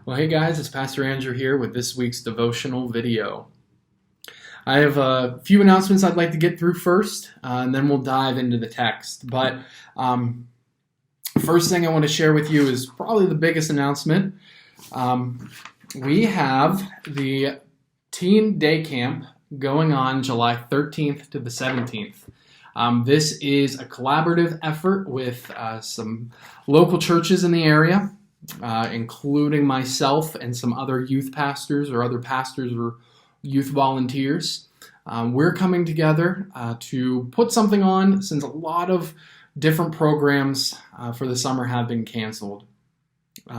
Well, hey guys, it's Pastor Andrew here with this week's devotional video. I have a few announcements I'd like to get through first, and then we'll dive into the text. But first thing I want to share with you is probably the biggest announcement. We have the Teen Day Camp going on July 13th to the 17th. This is a collaborative effort with some local churches in the area. Including myself and some other youth pastors or other pastors or youth volunteers. We're coming together to put something on since a lot of different programs for the summer have been canceled.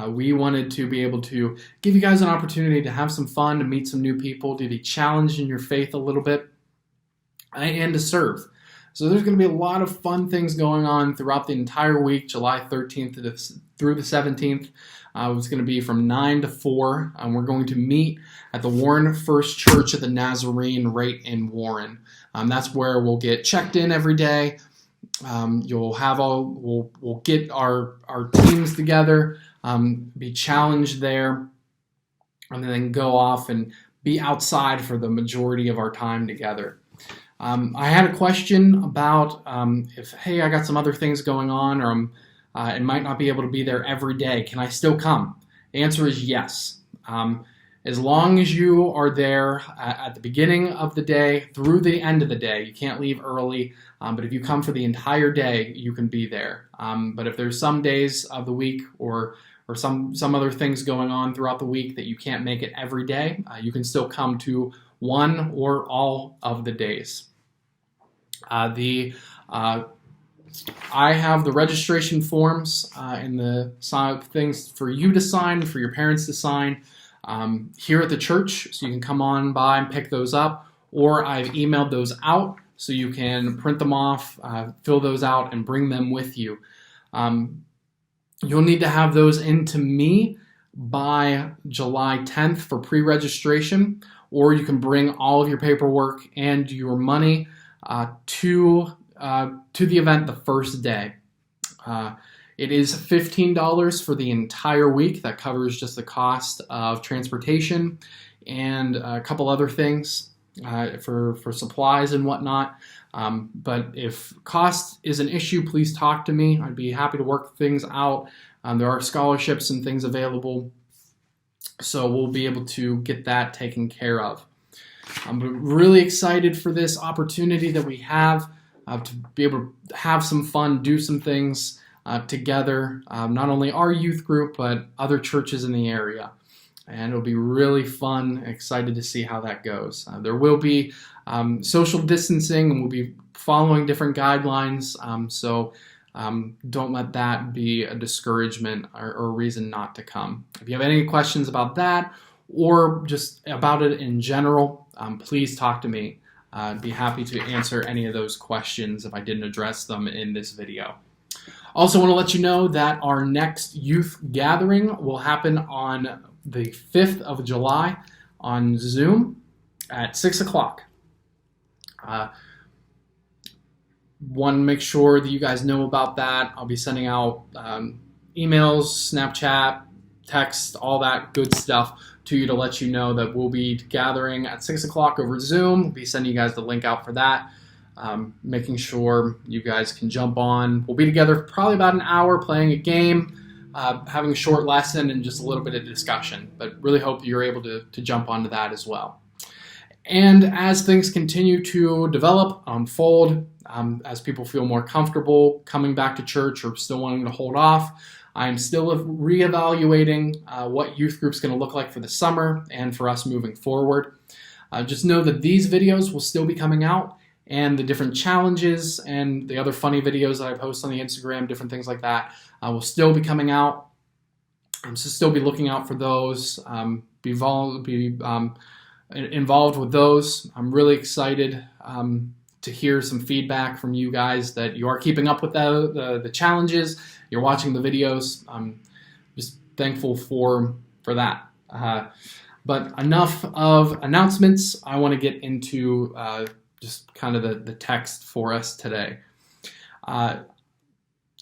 We wanted to be able to give you guys an opportunity to have some fun, to meet some new people, to be challenged in your faith a little bit, and to serve. So there's going to be a lot of fun things going on throughout the entire week, July 13th through the 17th. It's going to be from 9 to 4. We're going to meet at the Warren First Church of the Nazarene right in Warren. That's where we'll get checked in every day. We'll get our teams together, be challenged there, and then go off and be outside for the majority of our time together. I had a question about hey, I got some other things going on, or I might not be able to be there every day. Can I still come? The answer is yes. As long as you are there at the beginning of the day through the end of the day. You can't leave early, but if you come for the entire day, you can be there. But if there's some days of the week or some other things going on throughout the week that you can't make it every day, you can still come to one or all of the days. I have the registration forms and the things for you to sign, for your parents to sign here at the church, so you can come on by and pick those up, or I've emailed those out so you can print them off, fill those out, and bring them with you. You'll need to have those into me by July 10th for pre-registration, or you can bring all of your paperwork and your money to the event the first day. It is $15 for the entire week. That covers just the cost of transportation and a couple other things for supplies and whatnot. But if cost is an issue, please talk to me. I'd be happy to work things out. There are scholarships and things available, so we'll be able to get that taken care of. I'm really excited for this opportunity that we have to be able to have some fun, do some things together, not only our youth group, but other churches in the area. And it'll be really fun. Excited to see how that goes. There will be social distancing, and we'll be following different guidelines. So don't let that be a discouragement or a reason not to come. If you have any questions about that or just about it in general, please talk to me. I'd be happy to answer any of those questions if I didn't address them in this video. Also want to let you know that our next youth gathering will happen on the 5th of July on Zoom at 6 o'clock. Want to make sure that you guys know about that. I'll be sending out emails, Snapchat, text, all that good stuff to you to let you know that we'll be gathering at 6 o'clock over Zoom. We'll be sending you guys the link out for that, making sure you guys can jump on. We'll be together probably about an hour playing a game, having a short lesson, and just a little bit of discussion. But really hope you're able to jump onto that as well. And as things continue to develop, unfold, as people feel more comfortable coming back to church or still wanting to hold off, I'm still reevaluating what youth group's going to look like for the summer and for us moving forward. Just know that these videos will still be coming out, and the different challenges and the other funny videos that I post on the Instagram, different things like that, will still be coming out. So still be looking out for those, be involved with those. I'm really excited to hear some feedback from you guys that you are keeping up with the challenges. You're watching the videos. I'm just thankful for that. But enough of announcements. I want to get into just kind of the text for us today.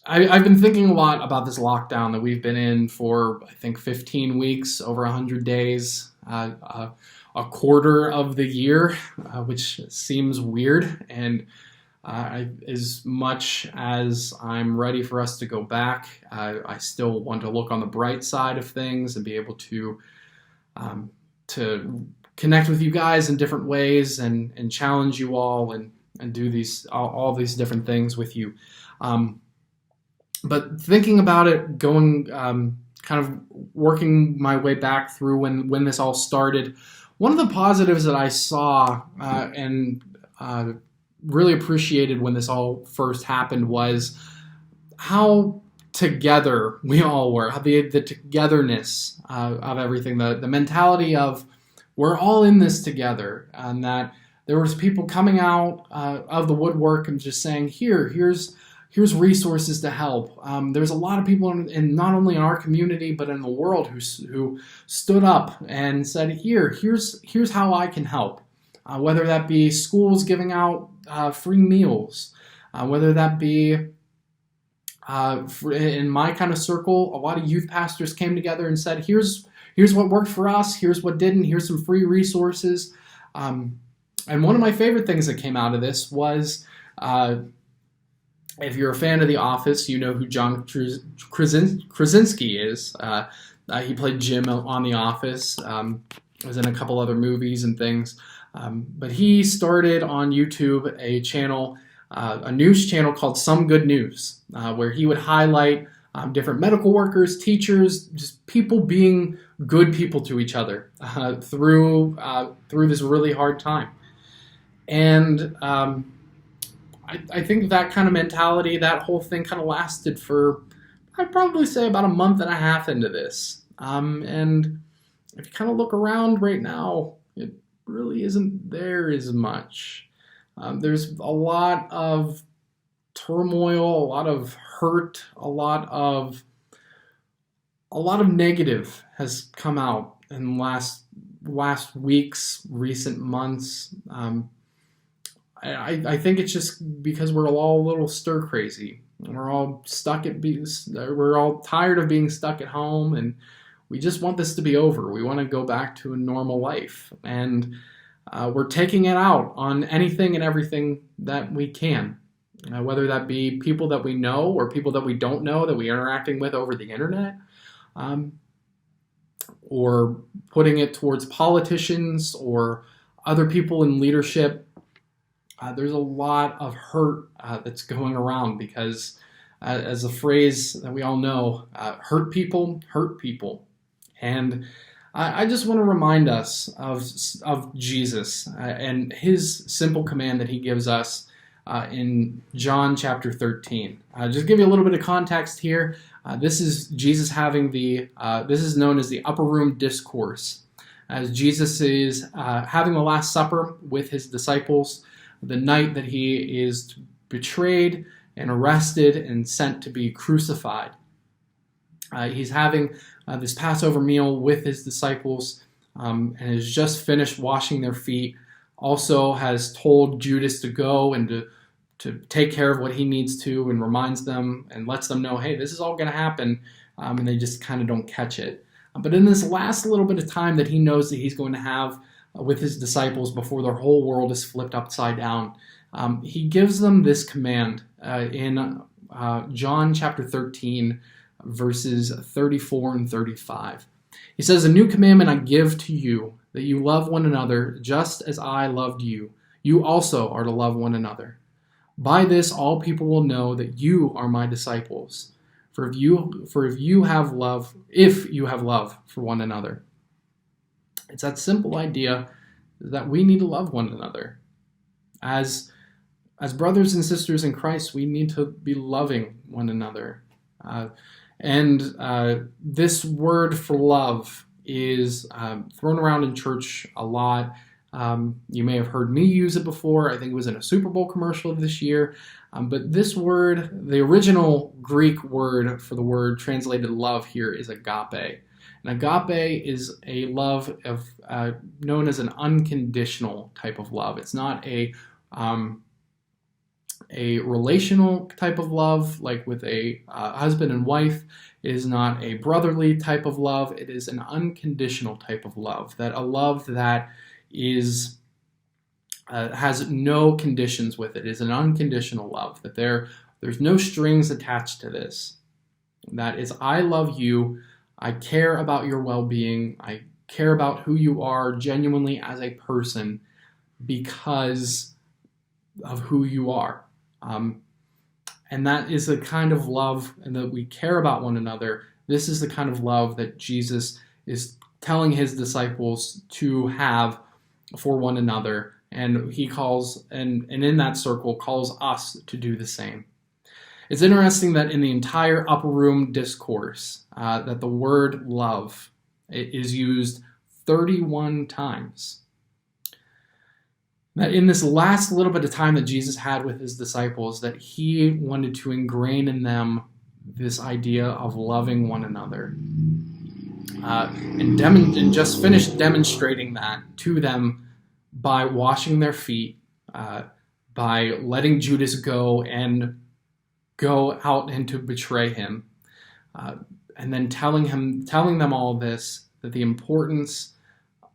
I've been thinking a lot about this lockdown that we've been in for, I think, 15 weeks, over 100 days, a quarter of the year, which seems weird. And as much as I'm ready for us to go back, I still want to look on the bright side of things and be able to connect with you guys in different ways and challenge you all and do all these different things with you. But thinking about it, going kind of working my way back through when this all started, one of the positives that I saw and really appreciated when this all first happened was how together we all were, how the togetherness of everything, the mentality of we're all in this together, and that there was people coming out of the woodwork and just saying, here's resources to help. There's a lot of people in not only in our community but in the world who stood up and said, here's how I can help. Whether that be schools giving out free meals, whether that be in my kind of circle, a lot of youth pastors came together and said, here's what worked for us, here's what didn't, here's some free resources. And one of my favorite things that came out of this was, if you're a fan of The Office, you know who John Krasinski is. He played Jim on The Office, was in a couple other movies and things. But he started on YouTube a news channel called Some Good News, where he would highlight different medical workers, teachers, just people being good people to each other through this really hard time. And I think that kind of mentality, that whole thing kind of lasted for, I'd probably say, about a month and a half into this. And if you kind of look around right now, it really isn't there as much. There's a lot of turmoil, a lot of hurt, a lot of negative has come out in last weeks, recent months. I think it's just because we're all a little stir crazy. We're all we're all tired of being stuck at home, and we just want this to be over. We want to go back to a normal life, and we're taking it out on anything and everything that we can, whether that be people that we know or people that we don't know that we're interacting with over the internet, or putting it towards politicians or other people in leadership. There's a lot of hurt that's going around because, as a phrase that we all know, hurt people hurt people. And I just want to remind us of Jesus and his simple command that he gives us in John chapter 13. Just give you a little bit of context here. This is Jesus having this is known as the Upper Room Discourse, as Jesus is having the Last Supper with his disciples the night that he is betrayed and arrested and sent to be crucified. He's having this Passover meal with his disciples and has just finished washing their feet. Also has told Judas to go and to take care of what he needs to, and reminds them and lets them know, hey, this is all going to happen, and they just kind of don't catch it. But in this last little bit of time that he knows that he's going to have with his disciples before their whole world is flipped upside down, he gives them this command in John chapter 13, verses 34 and 35. He says, "A new commandment I give to you, that you love one another just as I loved you. You also are to love one another. By this all people will know that you are my disciples, if you have love for one another." It's that simple idea that we need to love one another. As brothers and sisters in Christ, we need to be loving one another. And this word for love is thrown around in church a lot. You may have heard me use it before. I think it was in a Super Bowl commercial this year. But this word, the original Greek word for the word translated love here, is agape. And agape is a love of known as an unconditional type of love. It's not a relational type of love, like with a husband and wife. It is not a brotherly type of love. It is an unconditional type of love, that a love that is has no conditions with it. It is an unconditional love, that there's no strings attached to this. That is, I love you. I care about your well-being. I care about who you are genuinely as a person because of who you are. And that is the kind of love, and that we care about one another. This is the kind of love that Jesus is telling his disciples to have for one another. And he calls, and in that circle, calls us to do the same. It's interesting that in the entire upper room discourse, that the word love is used 31 times. That in this last little bit of time that Jesus had with his disciples, that he wanted to ingrain in them this idea of loving one another. And just finished demonstrating that to them by washing their feet, by letting Judas go out and to betray him, and then telling them all this, that the importance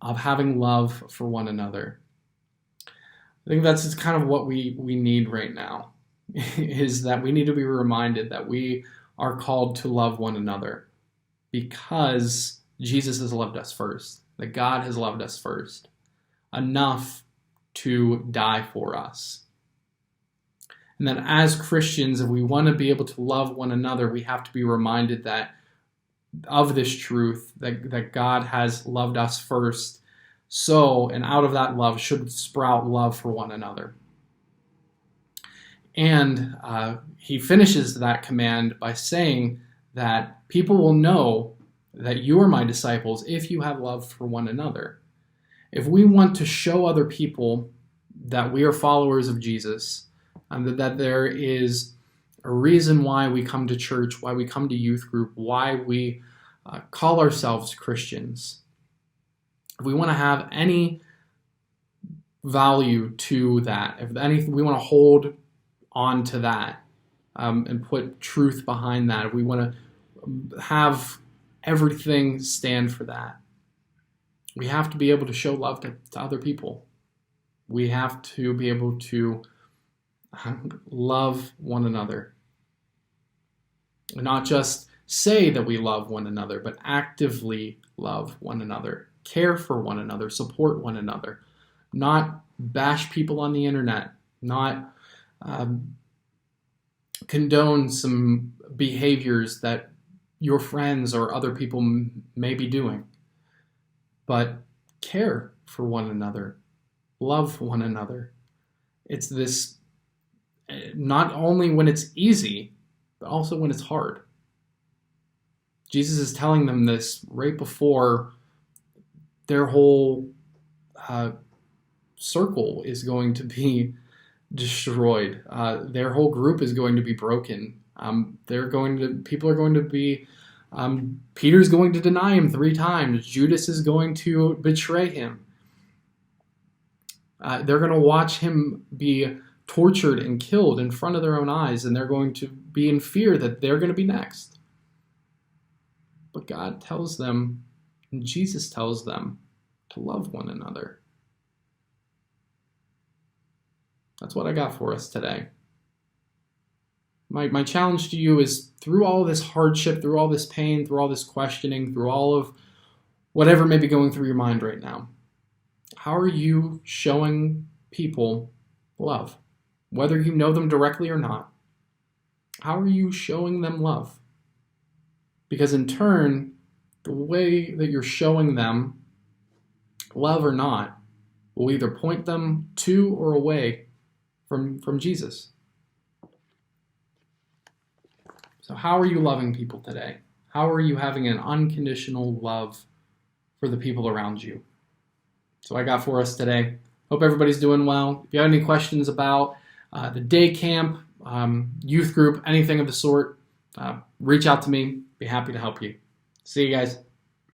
of having love for one another. I think that's kind of what we need right now, is that we need to be reminded that we are called to love one another because Jesus has loved us first, that God has loved us first, enough to die for us. And that as Christians, if we want to be able to love one another, we have to be reminded of this truth, that God has loved us first. So, and out of that love should sprout love for one another. And he finishes that command by saying that people will know that you are my disciples if you have love for one another. If we want to show other people that we are followers of Jesus, and that there is a reason why we come to church, why we come to youth group, why we call ourselves Christians, if we want to have any value to that, if anything, we want to hold on to that and put truth behind that, if we want to have everything stand for that, we have to be able to show love to other people. We have to be able to love one another. And not just say that we love one another, but actively love one another. Care for one another, support one another, not bash people on the internet, not condone some behaviors that your friends or other people may be doing, but care for one another, love one another. It's this, not only when it's easy, but also when it's hard. Jesus is telling them this right before their whole circle is going to be destroyed. Their whole group is going to be broken. People are going to be, Peter's going to deny him 3 times. Judas is going to betray him. They're going to watch him be tortured and killed in front of their own eyes, and they're going to be in fear that they're going to be next. But God tells them, and Jesus tells them, to love one another. That's what I got for us today. My challenge to you is, through all this hardship, through all this pain, through all this questioning, through all of whatever may be going through your mind right now, how are you showing people love? Whether you know them directly or not, how are you showing them love? Because in turn, the way that you're showing them love or not will either point them to or away from Jesus. So how are you loving people today? How are you having an unconditional love for the people around you? So I got for us today. Hope everybody's doing well. If you have any questions about the day camp, youth group, anything of the sort, reach out to me. Be happy to help you. See you guys.